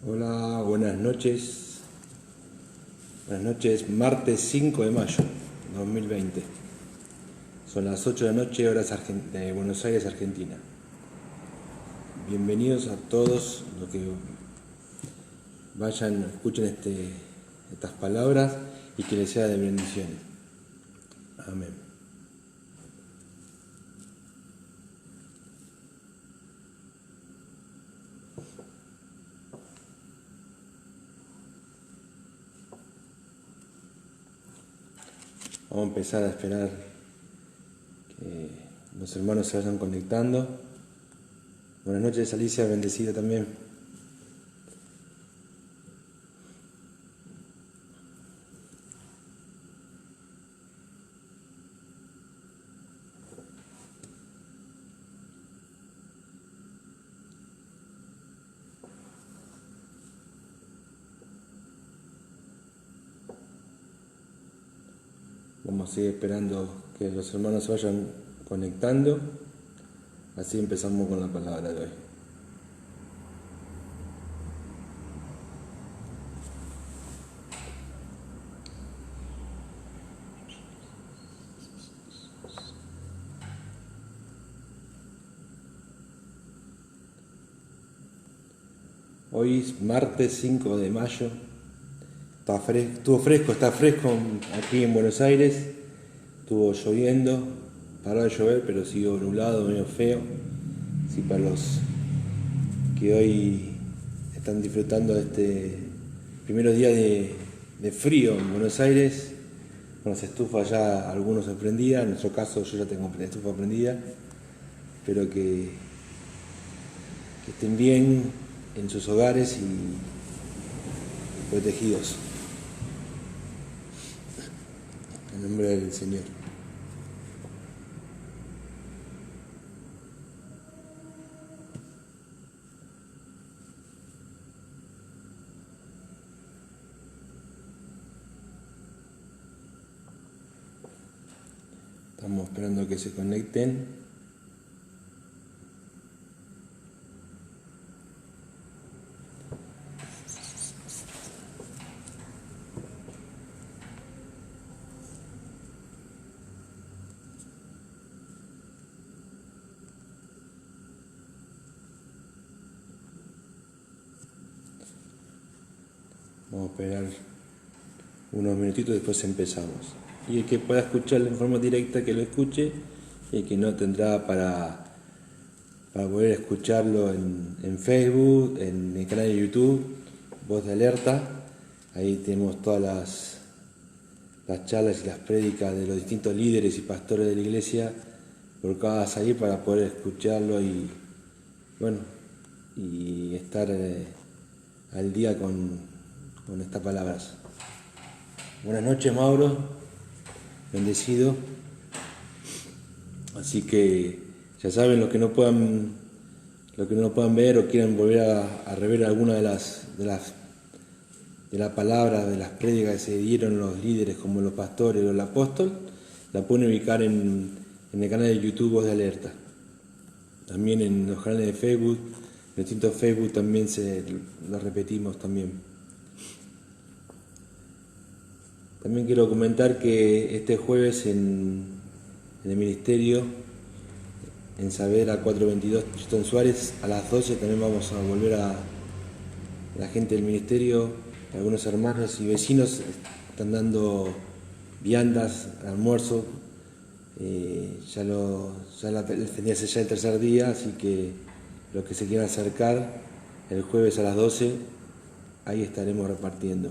Hola, buenas noches. Buenas noches, martes 5 de mayo 2020. Son las 8 de la noche, horas de Buenos Aires, Argentina. Bienvenidos a todos los que vayan, escuchen estas palabras y que les sea de bendiciones. Amén. Vamos a empezar a esperar que los hermanos se vayan conectando. Buenas noches, Alicia, bendecida también. Vamos a seguir esperando que los hermanos se vayan conectando. Así empezamos con la palabra de hoy. Hoy es martes 5 de mayo. Está fresco aquí en Buenos Aires. Estuvo lloviendo, paró de llover, pero siguió nublado, medio feo. Así para los que hoy están disfrutando de este primeros días de frío en Buenos Aires, con las estufas ya algunos prendidas. En nuestro caso yo ya tengo la estufa prendida. Espero que estén bien en sus hogares y protegidos. En nombre del Señor. Estamos esperando que se conecten. Vamos a esperar unos minutitos, después empezamos. Y el que pueda escucharlo en forma directa, que lo escuche, y el que no tendrá para poder escucharlo en Facebook, en el canal de YouTube, Voz de Alerta. Ahí tenemos todas las charlas y las prédicas de los distintos líderes y pastores de la iglesia por cada salir para poder escucharlo y estar al día con estas palabras. Buenas noches, Mauro, bendecido. Así que ya saben, los que no puedan ver o quieran volver a rever alguna de las palabras, de las prédicas que se dieron los líderes como los pastores o el apóstol, la pueden ubicar en el canal de YouTube Voz de Alerta. También en los canales de Facebook, en los distintos Facebook también lo repetimos también. También quiero comentar que este jueves en el ministerio, en Saavedra 422 Tristan Suárez, a las 12 también vamos a volver a la gente del ministerio, algunos hermanos y vecinos están dando viandas, almuerzo. Ya es ya el tercer día, así que los que se quieran acercar el jueves a las 12, ahí estaremos repartiendo.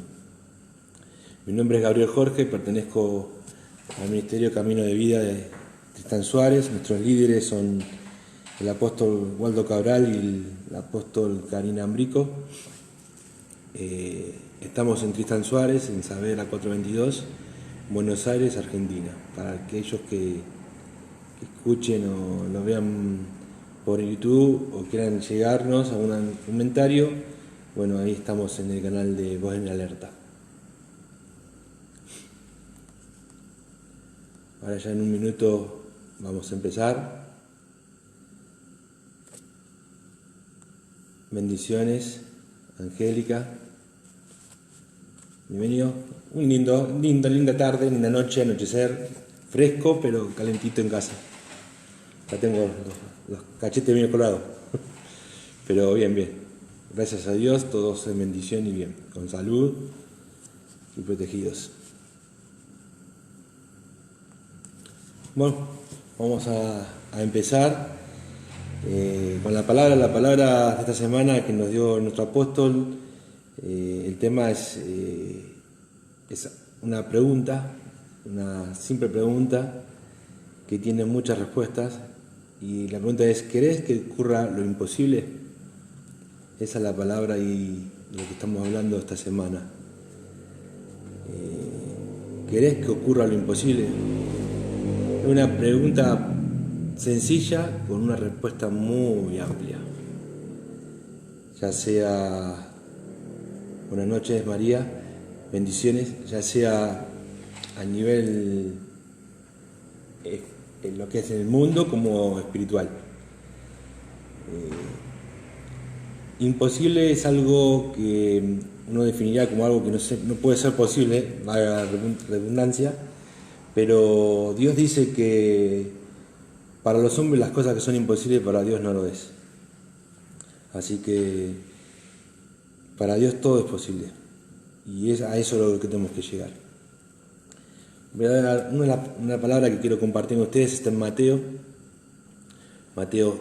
Mi nombre es Gabriel Jorge, pertenezco al Ministerio Camino de Vida de Tristan Suárez. Nuestros líderes son el apóstol Waldo Cabral y el apóstol Karina Ambrico. Estamos en Tristan Suárez, en Saavedra 422, Buenos Aires, Argentina. Para aquellos que escuchen o lo vean por YouTube o quieran llegarnos a un comentario, ahí estamos en el canal de Voz en Alerta. Ahora ya en un minuto vamos a empezar. Bendiciones Angélica, bienvenido. Un linda tarde, linda noche, anochecer, fresco pero calentito en casa. Ya tengo los cachetes medio colados, pero bien. Gracias a Dios, todos en bendición y bien, con salud y protegidos. Bueno, vamos a empezar con la palabra de esta semana que nos dio nuestro apóstol. El tema es una pregunta, una simple pregunta que tiene muchas respuestas, y la pregunta es: ¿querés que ocurra lo imposible? Esa es la palabra y de lo que estamos hablando esta semana. ¿Querés que ocurra lo imposible? Es una pregunta sencilla con una respuesta muy amplia. Ya sea, buenas noches María, bendiciones, ya sea a nivel en lo que es en el mundo como espiritual. Imposible es algo que uno definiría como algo que no puede ser posible, valga la redundancia, pero Dios dice que para los hombres las cosas que son imposibles, para Dios no lo es. Así que para Dios todo es posible, y a eso es a lo que tenemos que llegar. Voy a dar una palabra que quiero compartir con ustedes. Está en Mateo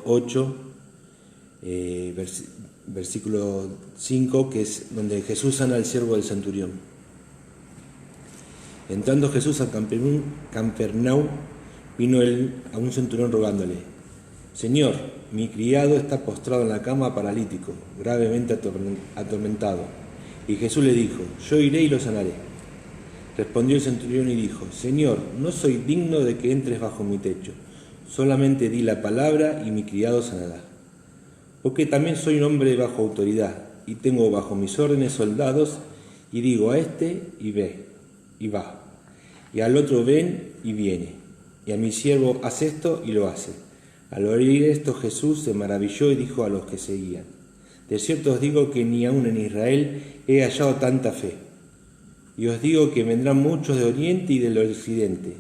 8, versículo 5, que es donde Jesús sana al siervo del centurión. Entrando Jesús a Capernaum, vino él a un centurión rogándole: Señor, mi criado está postrado en la cama, paralítico, gravemente atormentado. Y Jesús le dijo: yo iré y lo sanaré. Respondió el centurión y dijo: Señor, no soy digno de que entres bajo mi techo, solamente di la palabra y mi criado sanará. Porque también soy un hombre bajo autoridad, y tengo bajo mis órdenes soldados, y digo a este y ve, y va, y al otro ven y viene, y a mi siervo haz esto y lo hace. Al oír esto Jesús se maravilló y dijo a los que seguían: de cierto os digo que ni aun en Israel he hallado tanta fe. Y os digo que vendrán muchos de oriente y del occidente,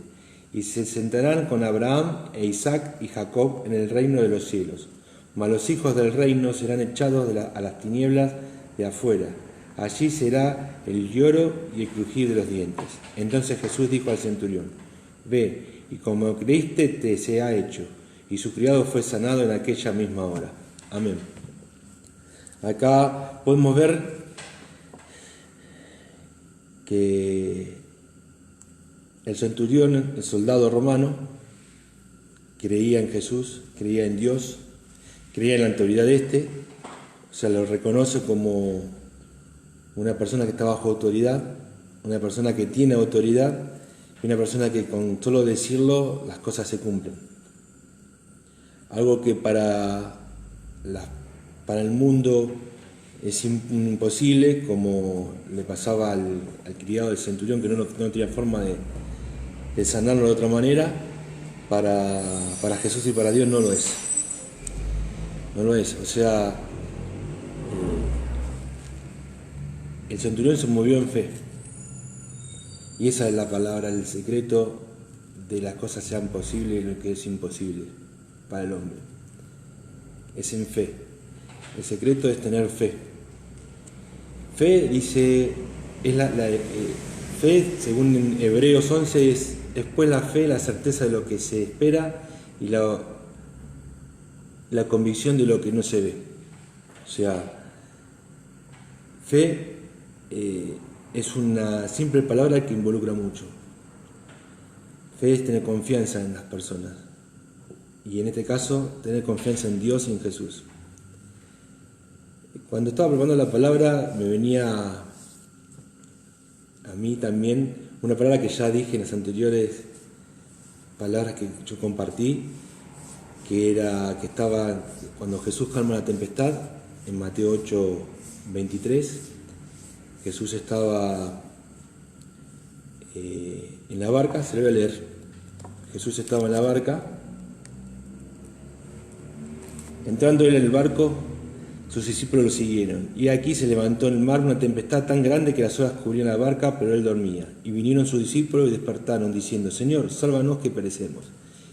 y se sentarán con Abraham e Isaac y Jacob en el reino de los cielos. Mas los hijos del reino serán echados a las tinieblas de afuera. Allí será el lloro y el crujir de los dientes. Entonces Jesús dijo al centurión: ve, y como creíste te se ha hecho. Y su criado fue sanado en aquella misma hora. Amén. Acá podemos ver que el centurión, el soldado romano, creía en Jesús, creía en Dios, creía en la autoridad de este, o sea, lo reconoce como una persona que está bajo autoridad, una persona que tiene autoridad, y una persona que con solo decirlo las cosas se cumplen. Algo que para el mundo es imposible, como le pasaba al criado del centurión, que no tenía forma de sanarlo de otra manera. Para Jesús y para Dios no lo es. No lo es. O sea, el centurión se movió en fe. Y esa es la palabra, el secreto de las cosas sean posibles y lo que es imposible para el hombre. Es en fe. El secreto es tener fe. Fe, dice, fe, según en Hebreos 11, es después la fe, la certeza de lo que se espera y la convicción de lo que no se ve. O sea, fe es una simple palabra que involucra mucho. Fe es tener confianza en las personas. Y en este caso, tener confianza en Dios y en Jesús. Cuando estaba preparando la palabra, me venía a mí también una palabra que ya dije en las anteriores palabras que yo compartí, que estaba cuando Jesús calma la tempestad, en Mateo 8, 23. Jesús estaba en la barca, se lo voy a leer. Jesús estaba en la barca, entrando él en el barco, Sus discípulos lo siguieron. Y aquí se levantó en el mar una tempestad tan grande que las olas cubrían la barca, pero él dormía. Y vinieron sus discípulos y despertaron, diciendo: Señor, sálvanos que perecemos.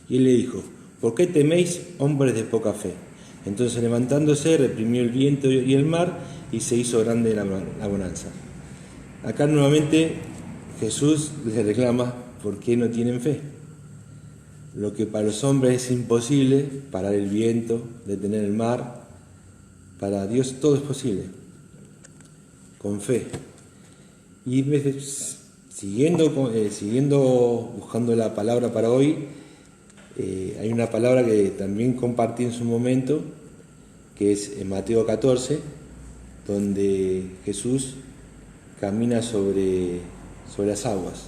Y él le dijo: ¿por qué teméis, hombres de poca fe? Entonces, levantándose, reprimió el viento y el mar, y se hizo grande la bonanza. Acá nuevamente Jesús les reclama por qué no tienen fe. Lo que para los hombres es imposible, parar el viento, detener el mar, para Dios todo es posible, con fe. Y siguiendo buscando la palabra para hoy, hay una palabra que también compartí en su momento, que es en Mateo 14, donde Jesús camina sobre las aguas.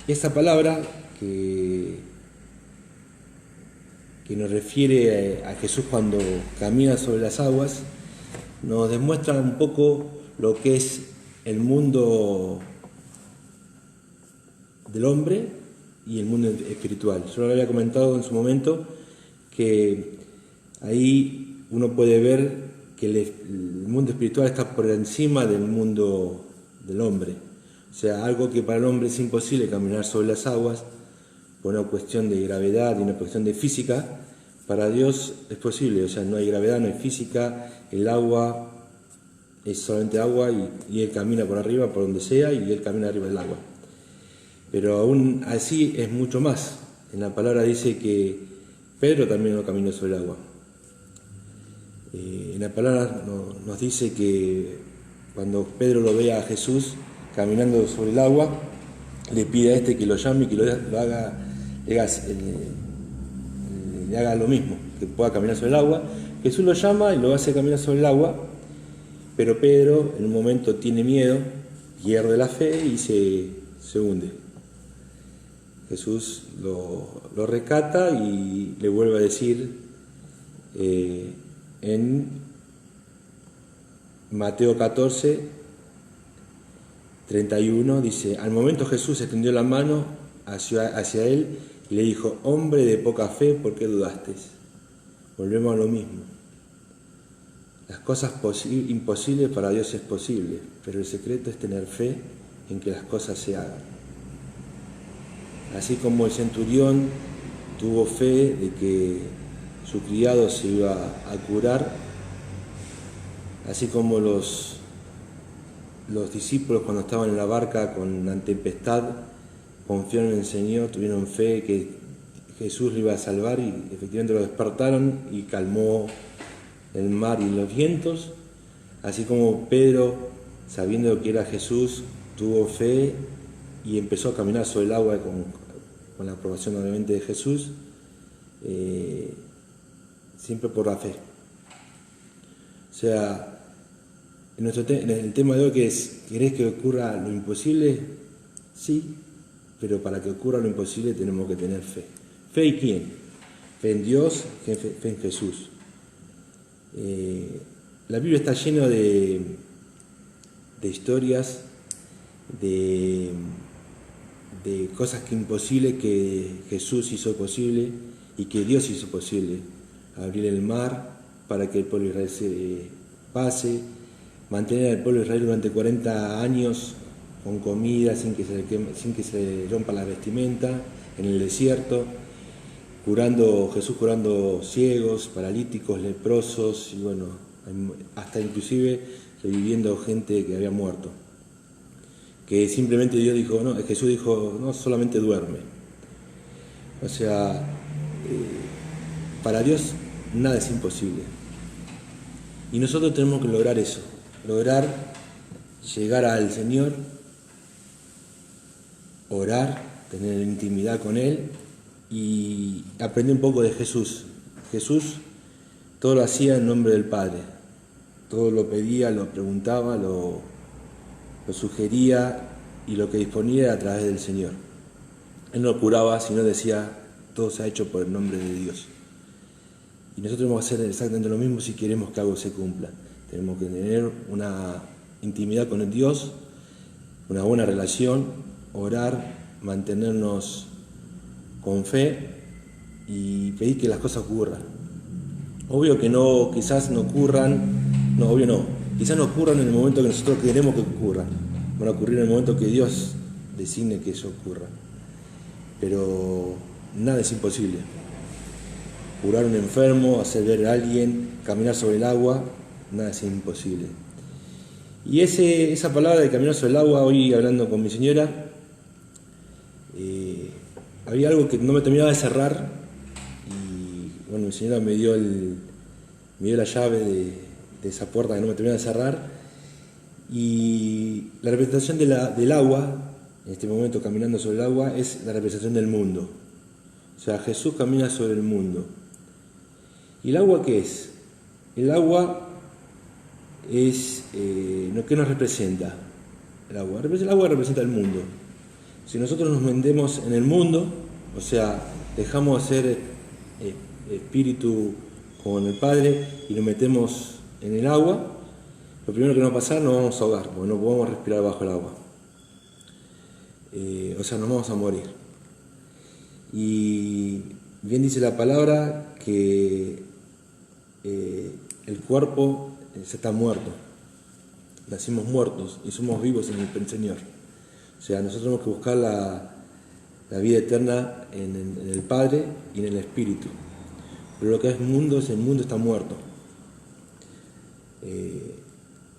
Y esta palabra que nos refiere a Jesús cuando camina sobre las aguas, nos demuestra un poco lo que es el mundo del hombre y el mundo espiritual. Yo lo había comentado en su momento, que ahí uno puede ver que el mundo espiritual está por encima del mundo del hombre. O sea, algo que para el hombre es imposible, caminar sobre las aguas, por una cuestión de gravedad y una cuestión de física, para Dios es posible. O sea, no hay gravedad, no hay física, el agua es solamente agua y Él camina por arriba, por donde sea, y Él camina arriba del agua. Pero aún así es mucho más. En la palabra dice que Pedro también no caminó sobre el agua. En la palabra nos dice que cuando Pedro lo ve a Jesús caminando sobre el agua, le pide a que lo llame y que le haga lo mismo, que pueda caminar sobre el agua. Jesús lo llama y lo hace caminar sobre el agua, pero Pedro en un momento tiene miedo, pierde la fe y se hunde. Jesús lo rescata y le vuelve a decir en Mateo 14, 31, dice: al momento Jesús extendió la mano hacia él y le dijo: hombre de poca fe, ¿por qué dudaste? Volvemos a lo mismo. Las cosas imposibles para Dios es posible, pero el secreto es tener fe en que las cosas se hagan. Así como el centurión tuvo fe de que su criado se iba a curar, así como los discípulos cuando estaban en la barca con la tempestad confiaron en el Señor, tuvieron fe que Jesús lo iba a salvar y efectivamente lo despertaron y calmó el mar y los vientos. Así como Pedro, sabiendo que era Jesús, tuvo fe y empezó a caminar sobre el agua con la aprobación obviamente de Jesús, siempre por la fe. O sea, en el tema de hoy, que es: ¿querés que ocurra lo imposible? Sí, pero para que ocurra lo imposible tenemos que tener fe. ¿Fe en quién? Fe en Dios, fe en Jesús. La Biblia está llena de historias, de cosas imposibles que Jesús hizo posible y que Dios hizo posible. Abrir el mar para que el pueblo de Israel se pase, mantener al pueblo de Israel durante 40 años con comida, sin que se rompa la vestimenta, en el desierto, Jesús curando ciegos, paralíticos, leprosos, y bueno, hasta inclusive reviviendo gente que había muerto. Que simplemente Jesús dijo: no, solamente duerme. O sea, para Dios nada es imposible. Y nosotros tenemos que lograr eso, lograr llegar al Señor, orar, tener intimidad con Él y aprender un poco de Jesús. Jesús todo lo hacía en nombre del Padre, todo lo pedía, lo preguntaba, lo sugería, y lo que disponía era a través del Señor. Él no curaba, sino decía: todo se ha hecho por el nombre de Dios. Y nosotros tenemos que hacer exactamente lo mismo si queremos que algo se cumpla. Tenemos que tener una intimidad con el Dios, una buena relación, orar, mantenernos con fe y pedir que las cosas ocurran. Obvio que no, quizás no ocurran, no, obvio no, quizás no ocurran en el momento que nosotros queremos que ocurran, van a ocurrir en el momento que Dios designe que eso ocurra. Pero nada es imposible. Curar a un enfermo, hacer ver a alguien, caminar sobre el agua, nada es imposible. Y esa palabra de caminar sobre el agua, hoy hablando con mi señora, había algo que no me terminaba de cerrar y bueno, mi señora me dio la llave de esa puerta que no me terminaba de cerrar y la representación del agua, en este momento caminando sobre el agua, es la representación del mundo. O sea, Jesús camina sobre el mundo. ¿Y el agua qué es? El agua es, ¿qué nos representa? El agua representa el mundo. Si nosotros nos metemos en el mundo, o sea, dejamos de ser espíritu con el Padre y nos metemos en el agua, lo primero que nos va a pasar, nos vamos a ahogar, porque no podemos respirar bajo el agua. O sea, nos vamos a morir. Y bien dice la palabra que el cuerpo se está muerto. Nacimos muertos y somos vivos en el Señor. O sea, nosotros tenemos que buscar la vida eterna en el Padre y en el Espíritu. Pero lo que es mundo, el mundo está muerto.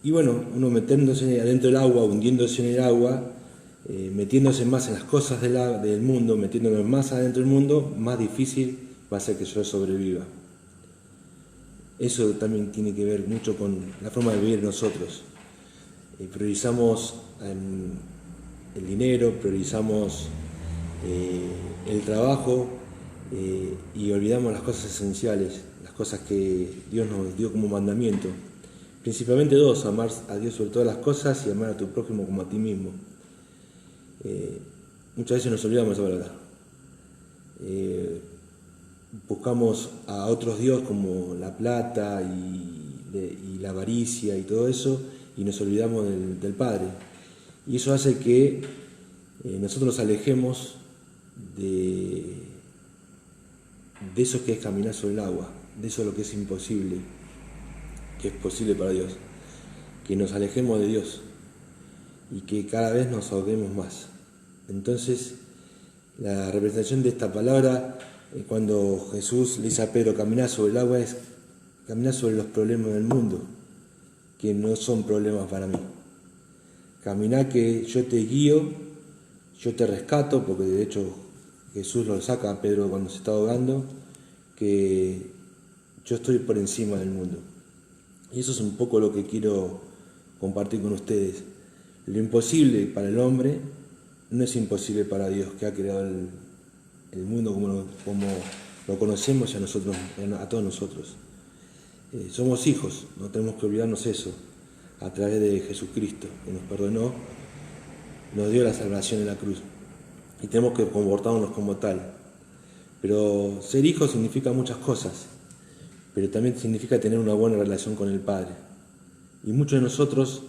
Y bueno, uno metiéndose adentro del agua, hundiéndose en el agua, metiéndose más en las cosas del mundo, metiéndonos más adentro del mundo, más difícil va a ser que yo sobreviva. Eso también tiene que ver mucho con la forma de vivir nosotros. Priorizamos el dinero, priorizamos el trabajo y olvidamos las cosas esenciales, las cosas que Dios nos dio como mandamiento. Principalmente dos: amar a Dios sobre todas las cosas y amar a tu prójimo como a ti mismo. Muchas veces nos olvidamos de esa verdad. Buscamos a otros dioses como la plata y la avaricia y todo eso, y nos olvidamos del Padre. Y eso hace que nosotros nos alejemos de eso que es caminar sobre el agua, de eso lo que es imposible, que es posible para Dios. Que nos alejemos de Dios y que cada vez nos ahoguemos más. Entonces, la representación de esta palabra, cuando Jesús le dice a Pedro caminar sobre el agua, es caminar sobre los problemas del mundo, que no son problemas para mí. Caminar que yo te guío, yo te rescato, porque de hecho Jesús lo saca a Pedro cuando se está ahogando, que yo estoy por encima del mundo. Y eso es un poco lo que quiero compartir con ustedes. Lo imposible para el hombre no es imposible para Dios, que ha creado el mundo como lo conocemos a todos nosotros. Somos hijos, no tenemos que olvidarnos eso, a través de Jesucristo, que nos perdonó, nos dio la salvación en la cruz. Y tenemos que comportarnos como tal. Pero ser hijo significa muchas cosas, pero también significa tener una buena relación con el Padre. Y muchos de nosotros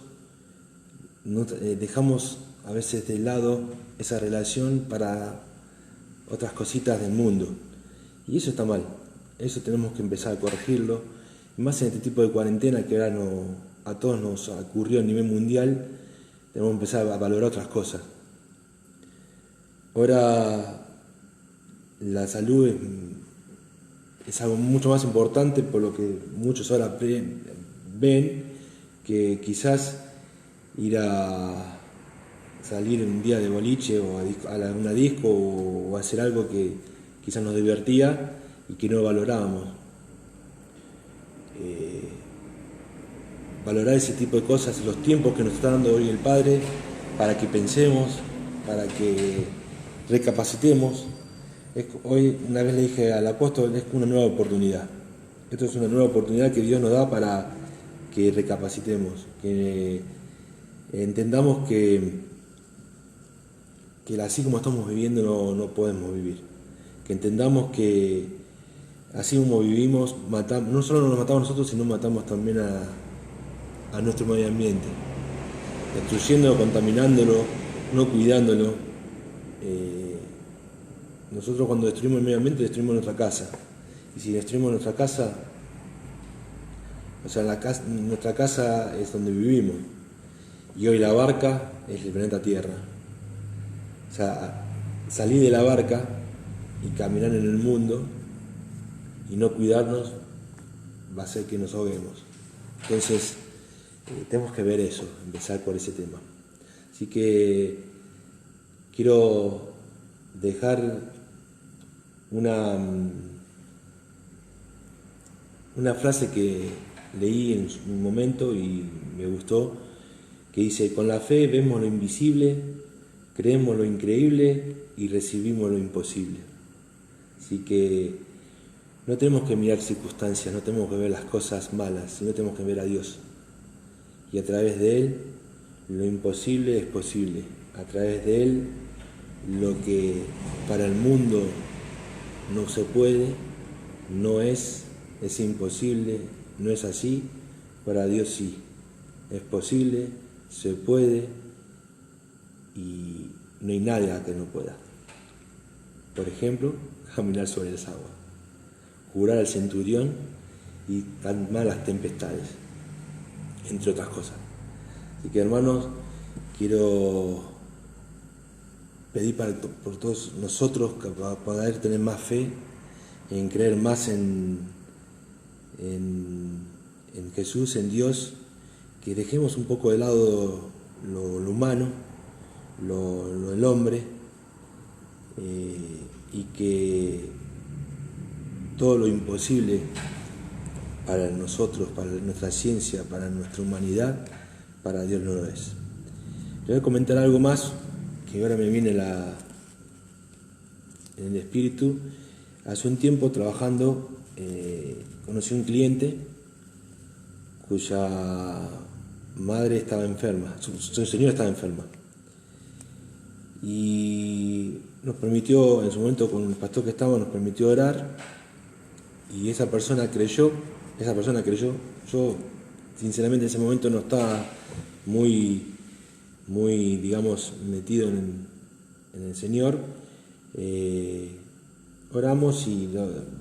dejamos a veces de lado esa relación para otras cositas del mundo. Y eso está mal, eso tenemos que empezar a corregirlo. Y más en este tipo de cuarentena que ahora a todos nos ocurrió a nivel mundial, tenemos que empezar a valorar otras cosas. Ahora la salud es algo mucho más importante, por lo que muchos ahora ven que quizás ir a salir un día de boliche o a una disco o hacer algo que quizás nos divertía y que no valorábamos. Valorar ese tipo de cosas, los tiempos que nos está dando hoy el Padre para que pensemos, para que recapacitemos. Hoy una vez le dije al apóstol, es una nueva oportunidad. Esto es una nueva oportunidad que Dios nos da para que recapacitemos, que entendamos que así como estamos viviendo no podemos vivir. Que entendamos que así como vivimos, no solo nos matamos nosotros, sino matamos también a nuestro medio ambiente, destruyéndolo, contaminándolo, no cuidándolo. Nosotros cuando destruimos el medio ambiente destruimos nuestra casa, y si destruimos nuestra casa O sea, nuestra casa es donde vivimos. Y hoy la barca es el planeta Tierra. O sea, salir de la barca y caminar en el mundo y no cuidarnos va a hacer que nos ahoguemos. Entonces, tenemos que ver eso, empezar por ese tema. Así que quiero dejar una frase que leí en un momento y me gustó, que dice: con la fe vemos lo invisible, creemos lo increíble y recibimos lo imposible. Así que no tenemos que mirar circunstancias, no tenemos que ver las cosas malas, sino tenemos que ver a Dios. Y a través de Él, lo imposible es posible. A través de Él, lo que para el mundo no se puede, no es imposible, no es así, para Dios sí. Es posible, se puede y no hay nada que no pueda. Por ejemplo, caminar sobre las aguas, curar al centurión y calmar las tempestades, entre otras cosas. Así que, hermanos, quiero pedir por todos nosotros para poder tener más fe, en creer más en Jesús, en Dios, que dejemos un poco de lado lo humano, lo del hombre, y que todo lo imposible para nosotros, para nuestra ciencia, para nuestra humanidad, para Dios no lo es. Le voy a comentar algo más que ahora me viene en el espíritu. Hace un tiempo trabajando, conocí un cliente cuya madre estaba enferma, su señora estaba enferma. Y nos permitió, en su momento con el pastor que estaba, nos permitió orar. Y esa persona creyó. Yo, sinceramente, en ese momento no estaba muy digamos, metido en el Señor. Oramos y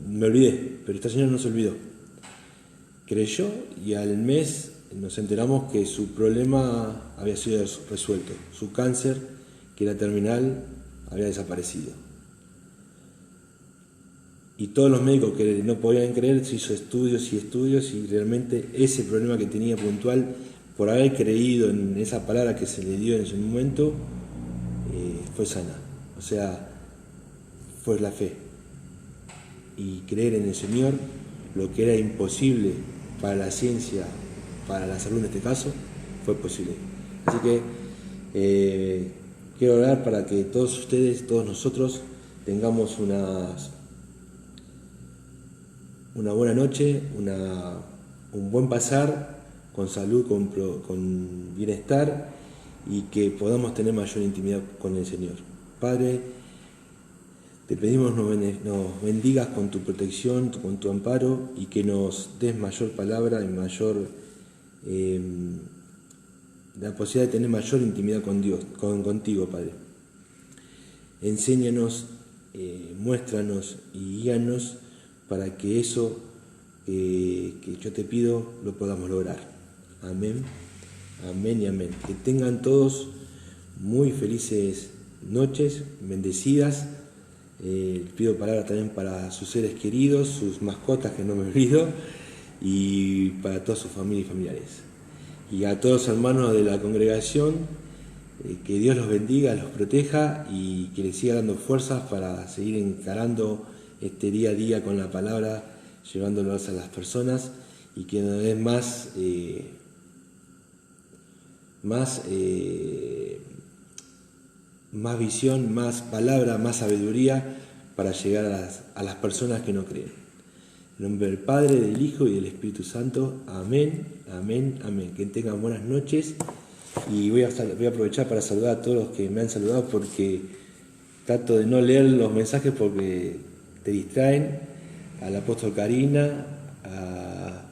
me olvidé, pero esta señora no se olvidó. Creyó y al mes nos enteramos que su problema había sido resuelto. Su cáncer, que era terminal, había desaparecido. Y todos los médicos que no podían creer, se hizo estudios y realmente ese problema que tenía puntual, por haber creído en esa palabra que se le dio en ese momento, fue sana. O sea, fue la fe. Y creer en el Señor, lo que era imposible para la ciencia, para la salud en este caso, fue posible. Así que quiero orar para que todos ustedes, todos nosotros, tengamos una buena noche, un buen pasar, con salud, con bienestar, y que podamos tener mayor intimidad con el Señor. Padre, te pedimos nos bendigas con tu protección, con tu amparo, y que nos des mayor palabra y mayor la posibilidad de tener mayor intimidad con Dios, contigo, Padre. Enséñanos, muéstranos y guíanos para que eso que yo te pido lo podamos lograr. Amén, amén y amén. Que tengan todos muy felices noches, bendecidas. Pido palabras también para sus seres queridos, sus mascotas, que no me olvido, y para toda su familia y familiares. Y a todos los hermanos de la congregación, que Dios los bendiga, los proteja y que les siga dando fuerzas para seguir encarando este día a día con la palabra, llevándolos a las personas, y que nos den más visión, más palabra, más sabiduría para llegar a las personas que no creen. En nombre del Padre, del Hijo y del Espíritu Santo. Amén, amén, amén. Que tengan buenas noches, y voy a aprovechar para saludar a todos los que me han saludado, porque trato de no leer los mensajes porque te distraen. Al apóstol Karina, a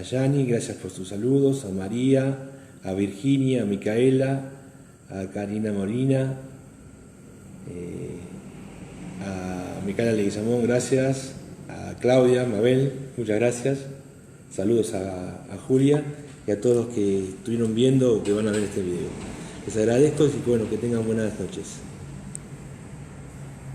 Yani, gracias por sus saludos, a María, a Virginia, a Micaela, a Karina Molina, a Micaela Leguizamón, gracias, a a Claudia, Mabel, muchas gracias. Saludos a Julia y a todos los que estuvieron viendo o que van a ver este video. Les agradezco y bueno, que tengan buenas noches.